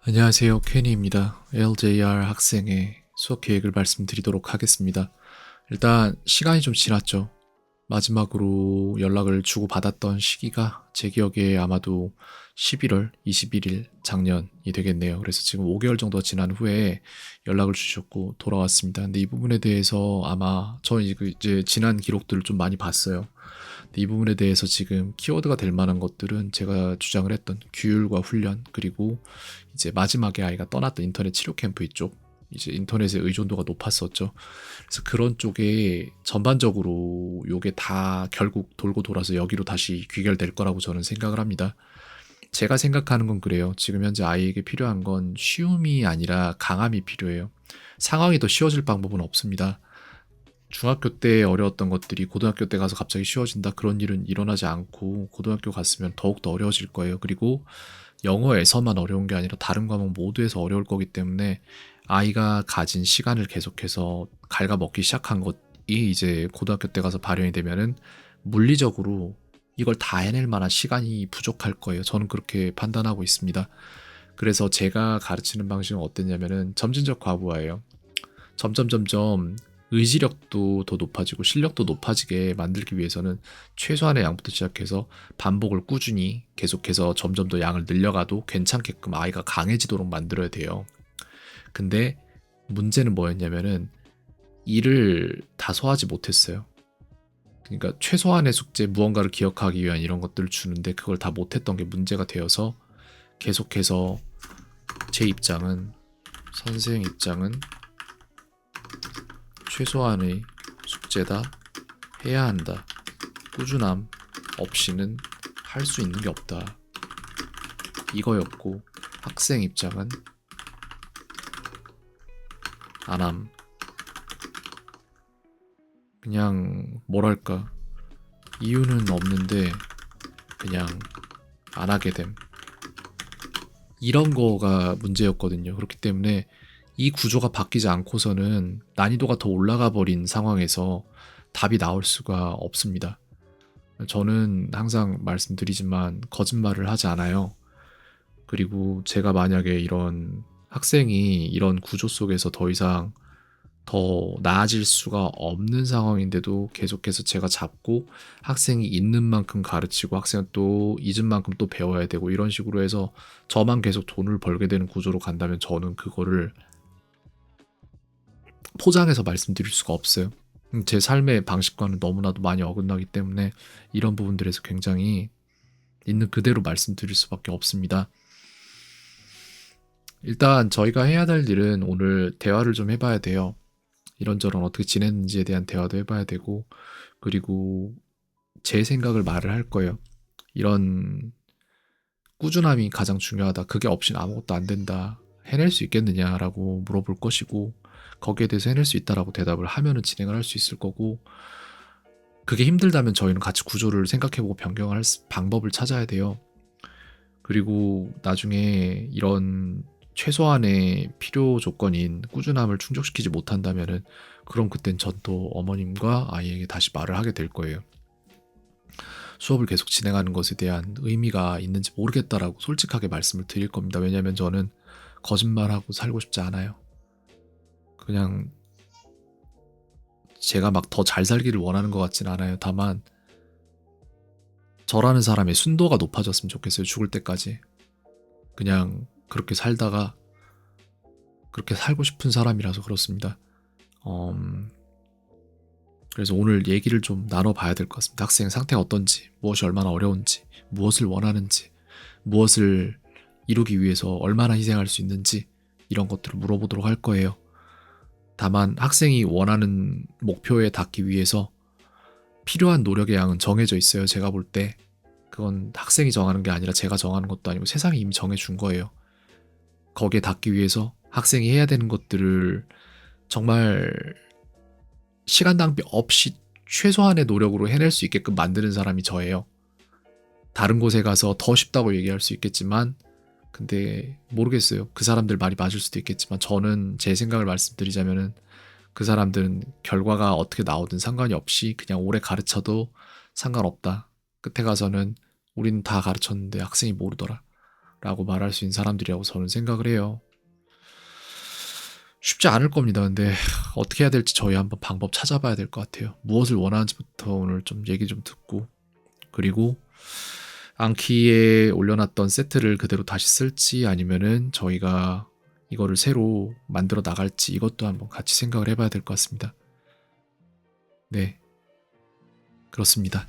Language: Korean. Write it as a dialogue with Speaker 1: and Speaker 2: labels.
Speaker 1: 안녕하세요. 케니입니다. LJR 학생의 수업 계획을 말씀드리도록 하겠습니다. 일단 시간이 좀 지났죠. 마지막으로 연락을 주고받았던 시기가 제 기억에 아마도 11월 21일 작년이 되겠네요. 그래서 지금 5개월 정도 지난 후에 연락을 주셨고 돌아왔습니다. 근데 이 부분에 대해서 아마 저는 이제 지난 기록들을 좀 많이 봤어요. 근데 이 부분에 대해서 지금 키워드가 될 만한 것들은 제가 주장을 했던 규율과 훈련, 그리고 이제 마지막에 아이가 떠났던 인터넷 치료 캠프 이쪽, 이제 인터넷의 의존도가 높았었죠. 그래서 그런 쪽에 전반적으로 요게 다 결국 돌고 돌아서 여기로 다시 귀결될 거라고 저는 생각을 합니다. 제가 생각하는 건 그래요. 지금 현재 아이에게 필요한 건 쉬움이 아니라 강함이 필요해요. 상황이 더 쉬워질 방법은 없습니다. 중학교 때 어려웠던 것들이 고등학교 때 가서 갑자기 쉬워진다, 그런 일은 일어나지 않고 고등학교 갔으면 더욱더 어려워질 거예요. 그리고 영어에서만 어려운 게 아니라 다른 과목 모두에서 어려울 거기 때문에 아이가 가진 시간을 계속해서 갉아먹기 시작한 것이 이제 고등학교 때 가서 발현이 되면은 물리적으로 이걸 다 해낼 만한 시간이 부족할 거예요. 저는 그렇게 판단하고 있습니다. 그래서 제가 가르치는 방식은 어땠냐면은 점진적 과부하예요. 점점 의지력도 더 높아지고 실력도 높아지게 만들기 위해서는 최소한의 양부터 시작해서 반복을 꾸준히 계속해서 점점 더 양을 늘려가도 괜찮게끔 아이가 강해지도록 만들어야 돼요. 근데 문제는 뭐였냐면은 일을 다 소화하지 못했어요. 그러니까 최소한의 숙제, 무언가를 기억하기 위한 이런 것들을 주는데 그걸 다 못했던 게 문제가 되어서 계속해서 제 입장은, 선생 입장은 최소한의 숙제다, 해야 한다, 꾸준함 없이는 할 수 있는 게 없다, 이거였고, 학생 입장은 안함. 그냥 뭐랄까, 이유는 없는데 그냥 안 하게 됨, 이런 거가 문제였거든요. 그렇기 때문에 이 구조가 바뀌지 않고서는 난이도가 더 올라가 버린 상황에서 답이 나올 수가 없습니다. 저는 항상 말씀드리지만 거짓말을 하지 않아요. 그리고 제가 만약에 이런 학생이 이런 구조 속에서 더 이상 더 나아질 수가 없는 상황인데도 계속해서 제가 잡고 학생이 있는 만큼 가르치고 학생은 또 잊은 만큼 또 배워야 되고 이런 식으로 해서 저만 계속 돈을 벌게 되는 구조로 간다면 저는 그거를 포장해서 말씀드릴 수가 없어요. 제 삶의 방식과는 너무나도 많이 어긋나기 때문에 이런 부분들에서 굉장히 있는 그대로 말씀드릴 수밖에 없습니다. 일단 저희가 해야 될 일은 오늘 대화를 좀 해봐야 돼요. 이런저런 어떻게 지냈는지에 대한 대화도 해봐야 되고, 그리고 제 생각을 말을 할 거예요. 이런 꾸준함이 가장 중요하다, 그게 없이는 아무것도 안 된다, 해낼 수 있겠느냐라고 물어볼 것이고, 거기에 대해서 해낼 수 있다라고 대답을 하면은 진행을 할 수 있을 거고, 그게 힘들다면 저희는 같이 구조를 생각해보고 변경할 방법을 찾아야 돼요. 그리고 나중에 이런 최소한의 필요 조건인 꾸준함을 충족시키지 못한다면은, 그럼 그땐 전 또 어머님과 아이에게 다시 말을 하게 될 거예요. 수업을 계속 진행하는 것에 대한 의미가 있는지 모르겠다라고 솔직하게 말씀을 드릴 겁니다. 왜냐하면 저는 거짓말하고 살고 싶지 않아요. 그냥 제가 막 더 잘 살기를 원하는 것 같진 않아요. 다만 저라는 사람의 순도가 높아졌으면 좋겠어요. 죽을 때까지 그냥 그렇게 살다가, 그렇게 살고 싶은 사람이라서 그렇습니다. 그래서 오늘 얘기를 좀 나눠봐야 될 것 같습니다. 학생 상태가 어떤지, 무엇이 얼마나 어려운지, 무엇을 원하는지, 무엇을 이루기 위해서 얼마나 희생할 수 있는지, 이런 것들을 물어보도록 할 거예요. 다만 학생이 원하는 목표에 닿기 위해서 필요한 노력의 양은 정해져 있어요. 제가 볼 때 그건 학생이 정하는 게 아니라 제가 정하는 것도 아니고 세상이 이미 정해준 거예요. 거기에 닿기 위해서 학생이 해야 되는 것들을 정말 시간 낭비 없이 최소한의 노력으로 해낼 수 있게끔 만드는 사람이 저예요. 다른 곳에 가서 더 쉽다고 얘기할 수 있겠지만, 근데 모르겠어요. 그 사람들 말이 맞을 수도 있겠지만, 저는 제 생각을 말씀드리자면은 그 사람들은 결과가 어떻게 나오든 상관이 없이 그냥 오래 가르쳐도 상관없다, 끝에 가서는 우리는 다 가르쳤는데 학생이 모르더라 라고 말할 수 있는 사람들이라고 저는 생각을 해요. 쉽지 않을 겁니다. 근데 어떻게 해야 될지 저희 한번 방법 찾아봐야 될 것 같아요. 무엇을 원하는지부터 오늘 좀 얘기 좀 듣고, 그리고 앙키에 올려놨던 세트를 그대로 다시 쓸지 아니면은 저희가 이거를 새로 만들어 나갈지 이것도 한번 같이 생각을 해봐야 될 것 같습니다. 네, 그렇습니다.